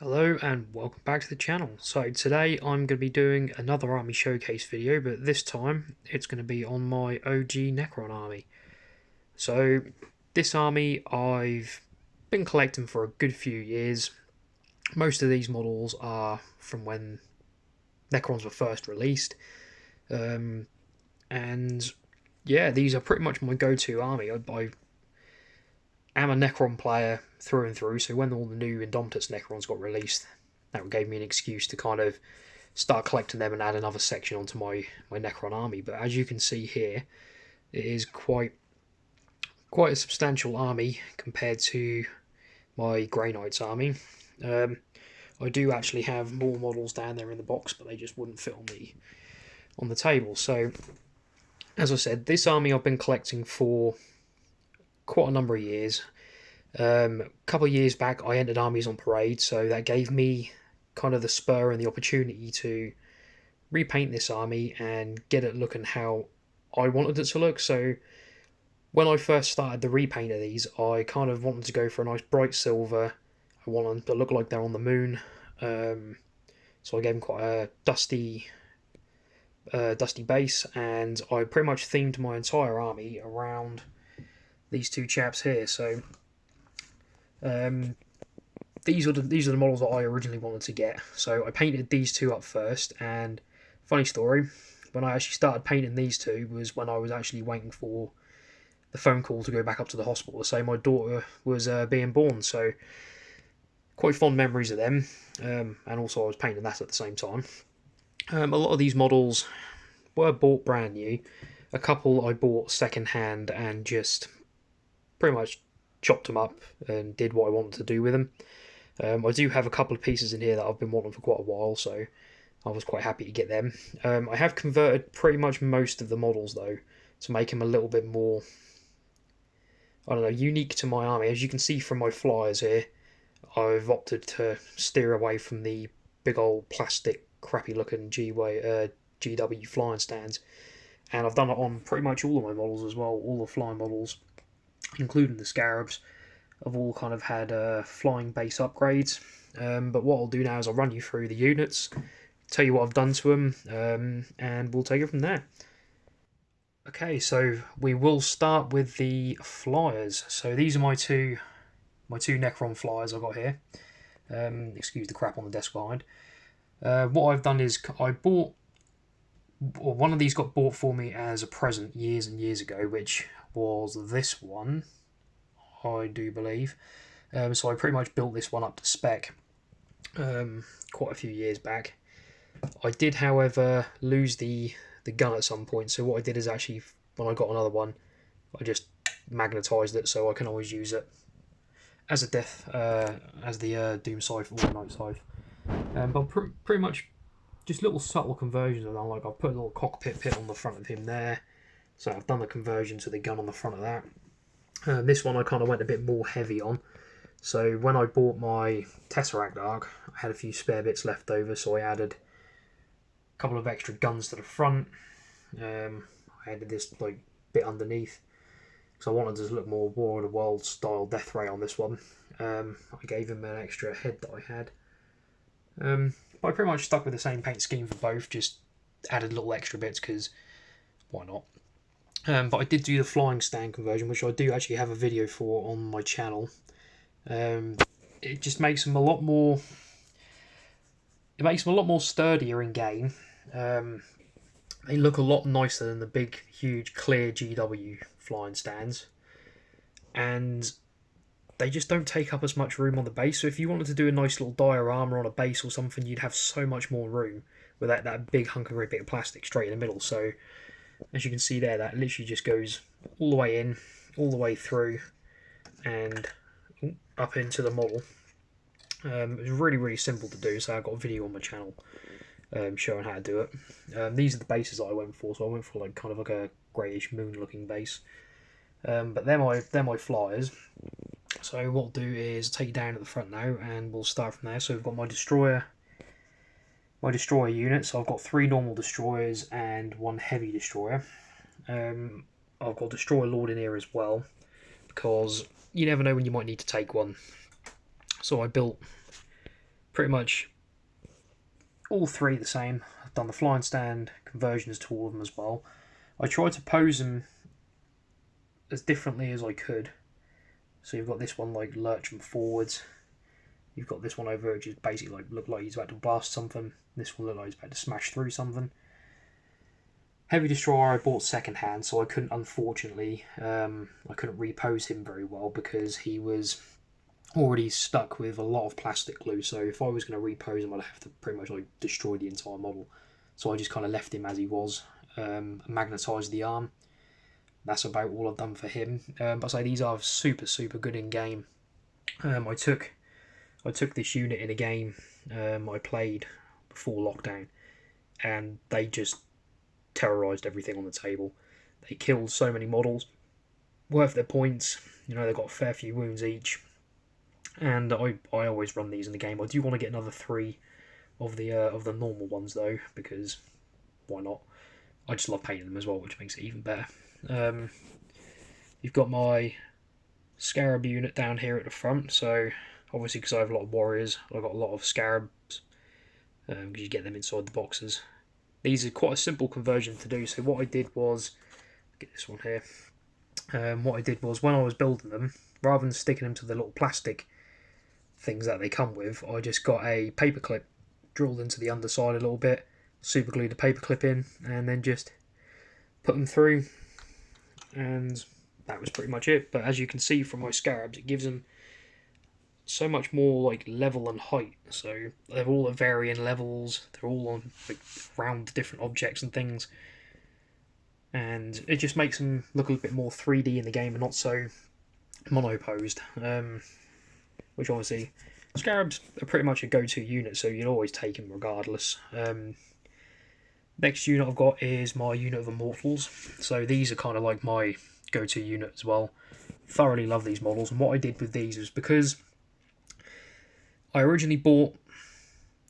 Hello and welcome back to the channel. So today I'm going to be doing another army showcase video, but this time it's going to be on my OG Necron army. So this army I've been collecting for a good few years. Most of these models are from when Necrons were first released. And yeah, these are pretty much my go-to army. I am a Necron player through and through, so when all the new Indomitus Necrons got released, that gave me an excuse to kind of start collecting them and add another section onto my Necron army. But as you can see here, it is quite a substantial army compared to my Grey Knights army. I do actually have more models down there in the box, but they just wouldn't fit on the table. So, as I said, this army I've been collecting for quite a number of years. A couple of years back, I entered Armies on Parade, so that gave me kind of the spur and the opportunity to repaint this army and get it looking how I wanted it to look. So when I first started the repaint of these, I kind of wanted to go for a nice bright silver. I wanted them to look like they're on the moon. So I gave them quite a dusty base, and I pretty much themed my entire army around these two chaps here. So these are the models that I originally wanted to get. So I painted these two up first, and funny story, when I actually started painting these two was when I was actually waiting for the phone call to go back up to the hospital to say my daughter was being born. So quite fond memories of them, and also I was painting that at the same time. A lot of these models were bought brand new. A couple I bought second hand and just pretty much chopped them up and did what I wanted to do with them. I do have a couple of pieces in here that I've been wanting for quite a while, so I was quite happy to get them. I have converted pretty much most of the models though to make them a little bit more, I don't know, unique to my army. As you can see from my flyers here, I've opted to steer away from the big old plastic crappy looking GW flying stands, and I've done it on pretty much all of my models as well. All the flying models, including the Scarabs, have all kind of had flying base upgrades. But what I'll do now is I'll run you through the units, tell you what I've done to them, and we'll take it from there. Okay, so we will start with the flyers. So these are my two Necron flyers I've got here. Excuse the crap on the desk behind. What I've done is I bought, or one of these got bought for me as a present years and years ago, which was this one, I do believe. So I pretty much built this one up to spec quite a few years back. I did, however, lose the gun at some point, so what I did is actually, when I got another one, I just magnetised it so I can always use it as a as the Doom Scythe or Night Scythe. But pretty much just little subtle conversions I've done, like I've put a little cockpit pit on the front of him there, so I've done the conversion to the gun on the front of that. This one I kind of went a bit more heavy on, so when I bought my Tesseract arc, I had a few spare bits left over, so I added a couple of extra guns to the front. I added this like bit underneath, because I wanted to look more War of the Worlds style death ray on this one. I gave him an extra head that I had. But I pretty much stuck with the same paint scheme for both, just added little extra bits because why not. But I did do the flying stand conversion, which I do actually have a video for on my channel. It just makes them a lot more. It makes them a lot more sturdier in game. They look a lot nicer than the big, huge, clear GW flying stands, and they just don't take up as much room on the base. So if you wanted to do a nice little diorama on a base or something, you'd have so much more room with that big hunk of bit of plastic straight in the middle. So as you can see there, that literally just goes all the way in, all the way through, and up into the model. It's really, really simple to do, so I've got a video on my channel showing how to do it. These are the bases that I went for, so I went for like kind of like a greyish moon looking base. But they're my flyers. So what I'll do is take it down at the front now, and we'll start from there. So we've got my destroyer unit. So I've got 3 normal destroyers and 1 heavy destroyer. I've got Destroyer Lord in here as well, because you never know when you might need to take one. So I built pretty much all three the same. I've done the flying stand conversions to all of them as well. I tried to pose them as differently as I could. So you've got this one like lurching forwards. You've got this one over which is basically like look like he's about to blast something. This one looked like he's about to smash through something. Heavy Destroyer I bought second hand, so I couldn't, unfortunately, I couldn't repose him very well because he was already stuck with a lot of plastic glue. So if I was going to repose him, I'd have to pretty much like destroy the entire model. So I just kind of left him as he was, magnetised the arm. That's about all I've done for him. But I say these are super good in game. I took this unit in a game I played before lockdown, and they just terrorised everything on the table. They killed so many models, worth their points. You know, they got a fair few wounds each, and I always run these in the game. I do want to get another 3 of the normal ones though, because why not? I just love painting them as well, which makes it even better. You've got my Scarab unit down here at the front, so obviously because I have a lot of warriors, I've got a lot of Scarabs, because you get them inside the boxes. These are quite a simple conversion to do, so what I did was, get this one here, what I did was when I was building them, rather than sticking them to the little plastic things that they come with, I just got a paper clip drilled into the underside a little bit, super glued the paper clip in, and then just put them through, and that was pretty much it. But as you can see from my Scarabs, it gives them so much more like level and height. So they're all at varying levels, they're all on like round different objects and things, and it just makes them look a little bit more 3D in the game and not so monoposed, which obviously Scarabs are pretty much a go-to unit, so you'd always take them regardless. Next unit I've got is my unit of Immortals, so these are kind of like my go-to unit as well. Thoroughly love these models, and what I did with these was, because I originally bought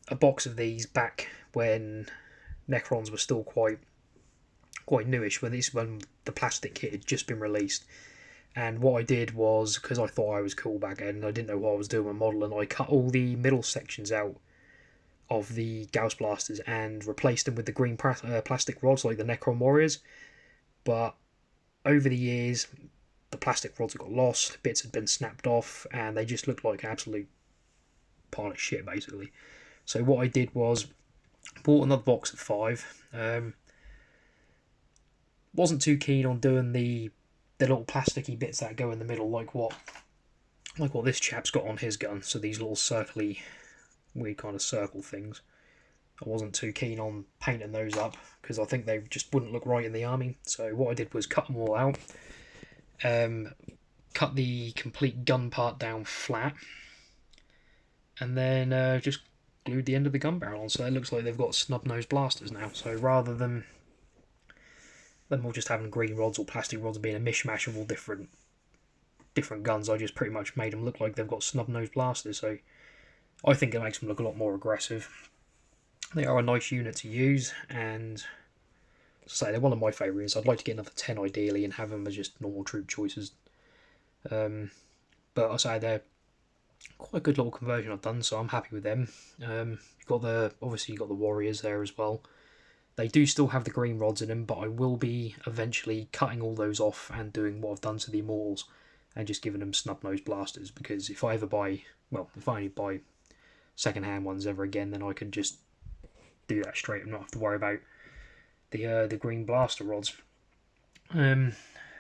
a box of these back when Necrons were still quite newish, when the plastic kit had just been released. And what I did was, because I thought I was cool back then, and I didn't know what I was doing with my model, and I cut all the middle sections out of the Gauss blasters and replaced them with the green plastic rods like the Necron warriors. But over the years, the plastic rods had got lost, bits had been snapped off, and they just looked like absolute pile of shit basically. So what I did was bought another box of 5. Wasn't too keen on doing the little plasticky bits that go in the middle, like what this chap's got on his gun. So these little circly, weird kind of circle things. I wasn't too keen on painting those up because I think they just wouldn't look right in the army. So what I did was cut them all out, cut the complete gun part down flat, and then just glued the end of the gun barrel on, so it looks like they've got snub-nosed blasters now. So rather than them all just having green rods or plastic rods and being a mishmash of all different guns, I just pretty much made them look like they've got snub-nosed blasters. So I think it makes them look a lot more aggressive. They are a nice unit to use, and as I say, they're one of my favourites. I'd like to get another 10 ideally and have them as just normal troop choices. But I say they're quite a good little conversion I've done, so I'm happy with them. Obviously you've got the warriors there as well. They do still have the green rods in them, but I will be eventually cutting all those off and doing what I've done to the Immortals and just giving them snub-nosed blasters, because if I only buy second-hand ones ever again, then I can just do that straight and not have to worry about the green blaster rods. I've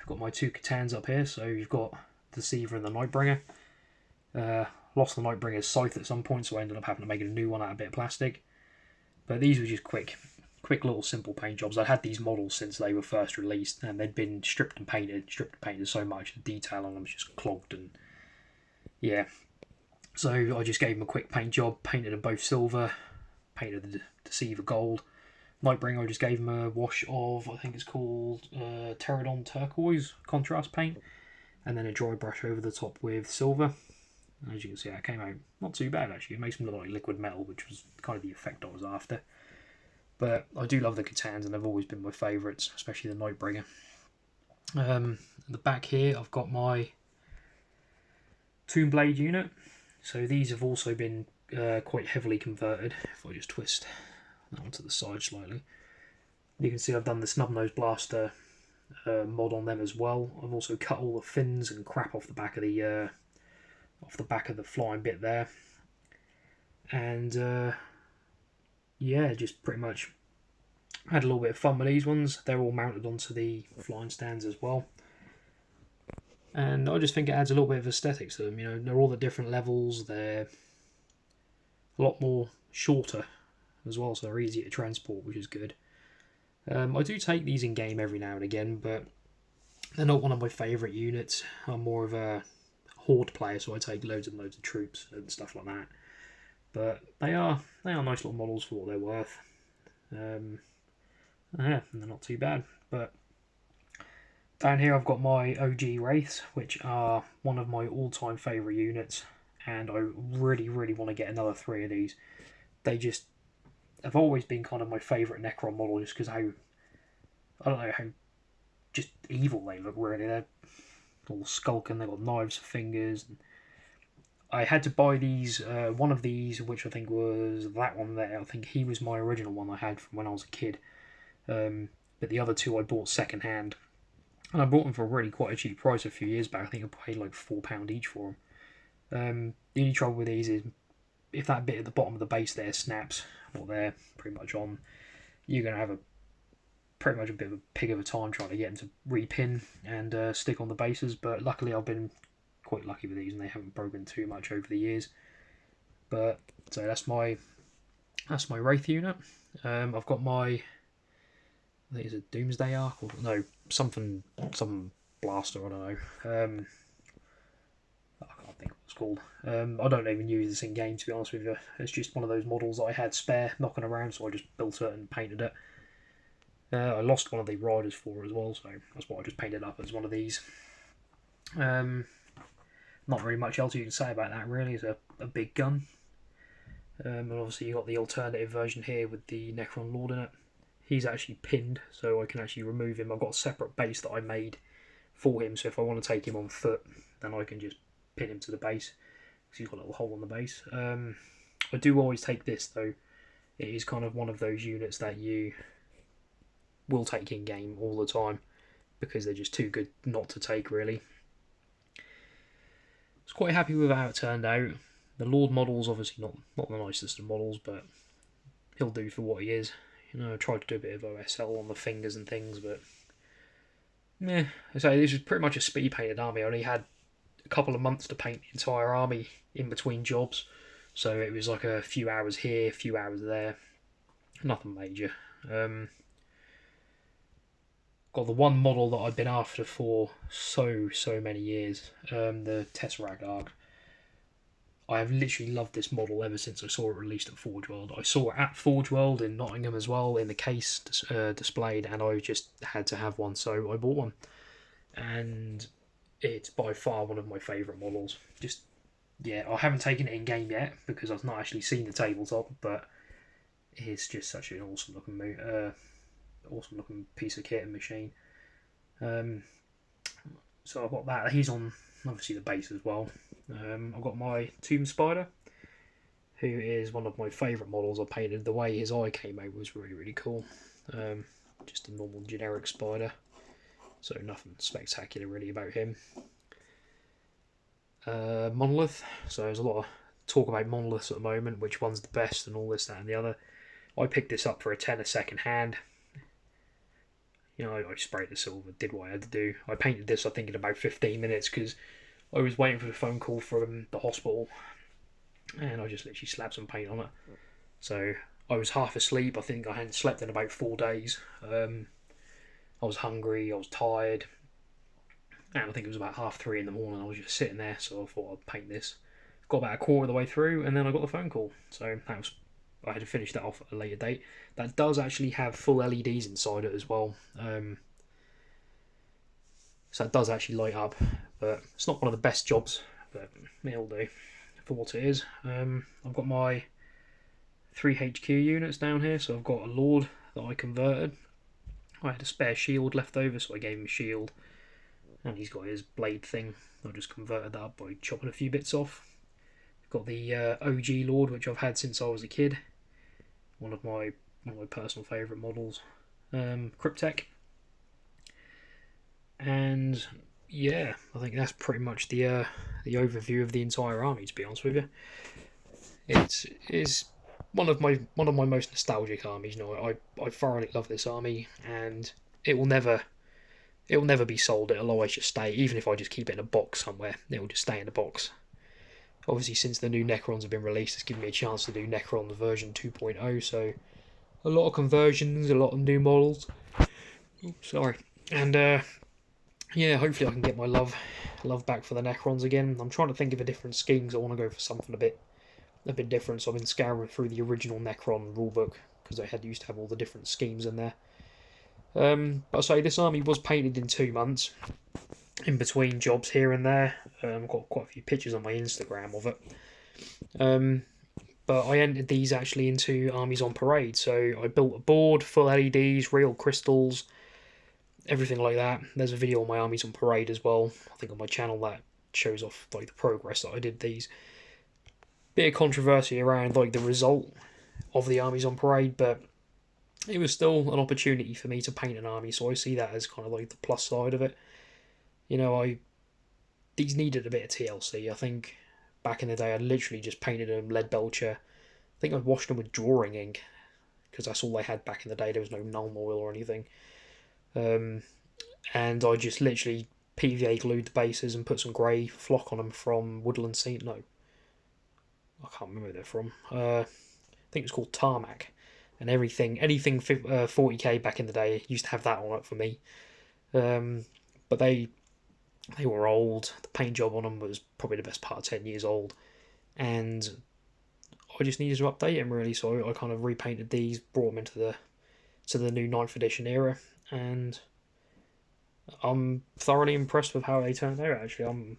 got my 2 Catans up here, so you've got the Deceiver and the Nightbringer. Lost the Nightbringer's scythe at some point, so I ended up having to make a new one out of a bit of plastic. But these were just quick little simple paint jobs. I had these models since they were first released, and they'd been stripped and painted so much, the detail on them was just clogged, and yeah. So I just gave them a quick paint job, painted them both silver, painted the Deceiver gold. Nightbringer, I just gave them a wash of, I think it's called Pterodon turquoise contrast paint, and then a dry brush over the top with silver. And as you can see, that came out not too bad actually. It makes them look like liquid metal, which was kind of the effect I was after. But I do love the Catans, and they've always been my favourites, especially the Nightbringer. At the back here, I've got my Tombblade unit. So these have also been quite heavily converted. If I just twist that onto the side slightly, you can see I've done the snub-nosed blaster mod on them as well. I've also cut all the fins and crap off the back of the flying bit there, and yeah, just pretty much had a little bit of fun with these ones. They're all mounted onto the flying stands as well, and I just think it adds a little bit of aesthetics to them. You know, they're all the different levels. They're a lot more shorter as well, so they're easier to transport, which is good. I do take these in game every now and again, but they're not one of my favourite units. I'm more of a horde player, so I take loads and loads of troops and stuff like that. But they are nice little models for what they're worth. Yeah, they're not too bad. But down here I've got my OG Wraiths, which are one of my all-time favourite units, and I really want to get another 3 of these. They just have always been kind of my favourite Necron model, just because I don't know how just evil they look, really. They're all skulking, they've got knives for fingers. I had to buy these, one of these, which I think was that one there. I think he was my original one I had from when I was a kid. But the other 2 I bought second hand. And I bought them for really quite a cheap price a few years back. I think I paid like £4 each for them. The only trouble with these is if that bit at the bottom of the base there snaps, what they're pretty much on, you're going to have pretty much a bit of a pig of a time trying to get them to repin and stick on the bases. But luckily I've been quite lucky with these and they haven't broken too much over the years. But so that's my Wraith unit. I've got my, I think it's a Doomsday arc, or no, some blaster, I don't know. I can't think what it's called. I don't even use this in game, to be honest with you. It's just one of those models that I had spare knocking around, so I just built it and painted it. I lost one of the riders for it as well, so that's why I just painted up as one of these. Not very much else you can say about that, really. It's a big gun. And obviously you got the alternative version here with the Necron Lord in it. He's actually pinned, so I can actually remove him. I've got a separate base that I made for him, so if I want to take him on foot, then I can just pin him to the base, because he's got a little hole on the base. I do always take this, though. It is kind of one of those units that you will take in game all the time, because they're just too good not to take, really. I was quite happy with how it turned out. The Lord model's obviously not the nicest of models, but he'll do for what he is. You know, I tried to do a bit of OSL on the fingers and things, but meh. I say this was pretty much a speed painted army. I only had a couple of months to paint the entire army in between jobs, so it was like a few hours here, a few hours there. Nothing major. Got the one model that I've been after for so many years, the Tesseract arc. I have literally loved this model ever since I saw it released at Forge World. I saw it at Forge World in Nottingham as well, in the case displayed, and I just had to have one, so I bought one. And it's by far one of my favourite models. Just, yeah, I haven't taken it in game yet because I've not actually seen the tabletop, but it's just such an awesome looking piece of kit and machine. So I've got that. He's on obviously the base as well. I've got my Tomb Spider, who is one of my favourite models I painted. The way his eye came out was really cool. Just a normal generic spider, so nothing spectacular really about him. Monolith. So there's a lot of talk about monoliths at the moment, which one's the best and all this, that and the other. I picked this up for a tenner second hand. You know, I sprayed the silver, did what I had to do. I painted this, I think, in about 15 minutes because I was waiting for the phone call from the hospital, and I just literally slapped some paint on it. So I was half asleep. I think I hadn't slept in about 4 days. I was hungry, I was tired, and I think it was about 3:30 in the morning. I was just sitting there, so I thought I'd paint this. Got about a quarter of the way through, and then I got the phone call. So that was, I had to finish that off at a later date. That does actually have full LEDs inside it as well. So it does actually light up, but it's not one of the best jobs, but it'll do for what it is. I've got my 3 HQ units down here, so I've got a Lord that I converted. I had a spare shield left over, so I gave him a shield, and he's got his blade thing. I just converted that up by chopping a few bits off. Got the OG Lord, which I've had since I was a kid. One of my personal favourite models. Cryptek. And yeah, I think that's pretty much the overview of the entire army, to be honest with you. It is one of my most nostalgic armies. You know, I thoroughly love this army, and it will never be sold. It'll always just stay. Even if I just keep it in a box somewhere, it will just stay in a box. Obviously, since the new Necrons have been released, it's given me a chance to do Necron version 2.0. So a lot of conversions, a lot of new models. Oops, sorry, and yeah, hopefully I can get my love back for the Necrons again. I'm trying to think of a different scheme because I want to go for something a bit different. So I've been scouring through the original Necron rulebook because they used to have all the different schemes in there. But I say this army was painted in 2 months, in between jobs here and there. I've got quite a few pictures on my Instagram of it. But I entered these actually into Armies on Parade. So I built a board, full LEDs, real crystals, everything like that. There's a video on my Armies on Parade as well, I think on my channel, that shows off like the progress that I did these. Bit of controversy around like the result of the Armies on Parade, but it was still an opportunity for me to paint an army, so I see that as kind of like the plus side of it. You know, these needed a bit of TLC. I think back in the day I literally just painted them lead belcher. I think I washed them with drawing ink because that's all they had back in the day. There was no Nuln oil or anything. And I just literally PVA glued the bases and put some grey flock on them from Woodland Scene. No, I can't remember where they're from. I think it's called Tarmac. And anything 40k back in the day used to have that on it for me. But they were old. The paint job on them was probably the best part of 10 years old. And I just needed to update them really, so I kind of repainted these, brought them into the new 9th edition era, and I'm thoroughly impressed with how they turned out. Actually,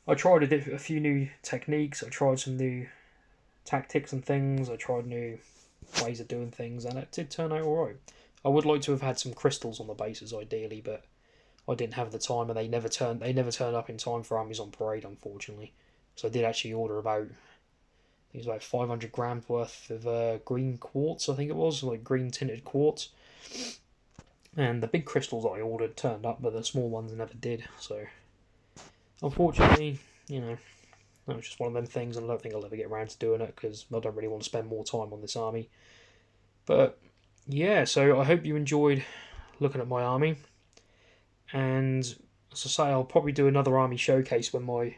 I tried a few new techniques. I tried some new tactics and things. I tried new ways of doing things, and it did turn out alright. I would like to have had some crystals on the bases ideally, but I didn't have the time, and they never turned up in time for Armies on Parade, unfortunately. So I did actually order about 500 grams worth of green quartz, I think it was, like green tinted quartz. And the big crystals that I ordered turned up, but the small ones never did. So unfortunately, you know, that was just one of them things, and I don't think I'll ever get around to doing it because I don't really want to spend more time on this army. But yeah, so I hope you enjoyed looking at my army. And as I say, I'll probably do another army showcase when my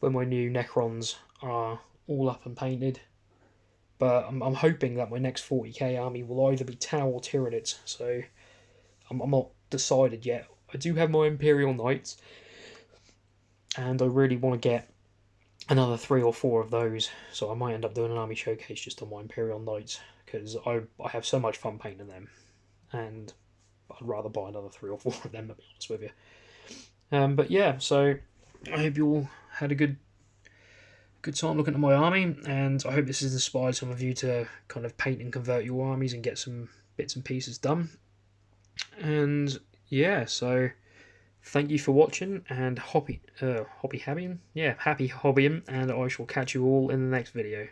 new Necrons are all up and painted. But I'm hoping that my next 40k army will either be Tau or Tyranids. So I'm not decided yet. I do have my Imperial Knights, and I really want to get another 3 or 4 of those. So I might end up doing an army showcase just on my Imperial Knights, because I have so much fun painting them, and I'd rather buy another 3 or 4 of them, to be honest with you. But yeah, so I hope you all had a good time looking at my army, and I hope this has inspired some of you to kind of paint and convert your armies and get some bits and pieces done. And yeah, so thank you for watching, and happy hobbying, and I shall catch you all in the next video.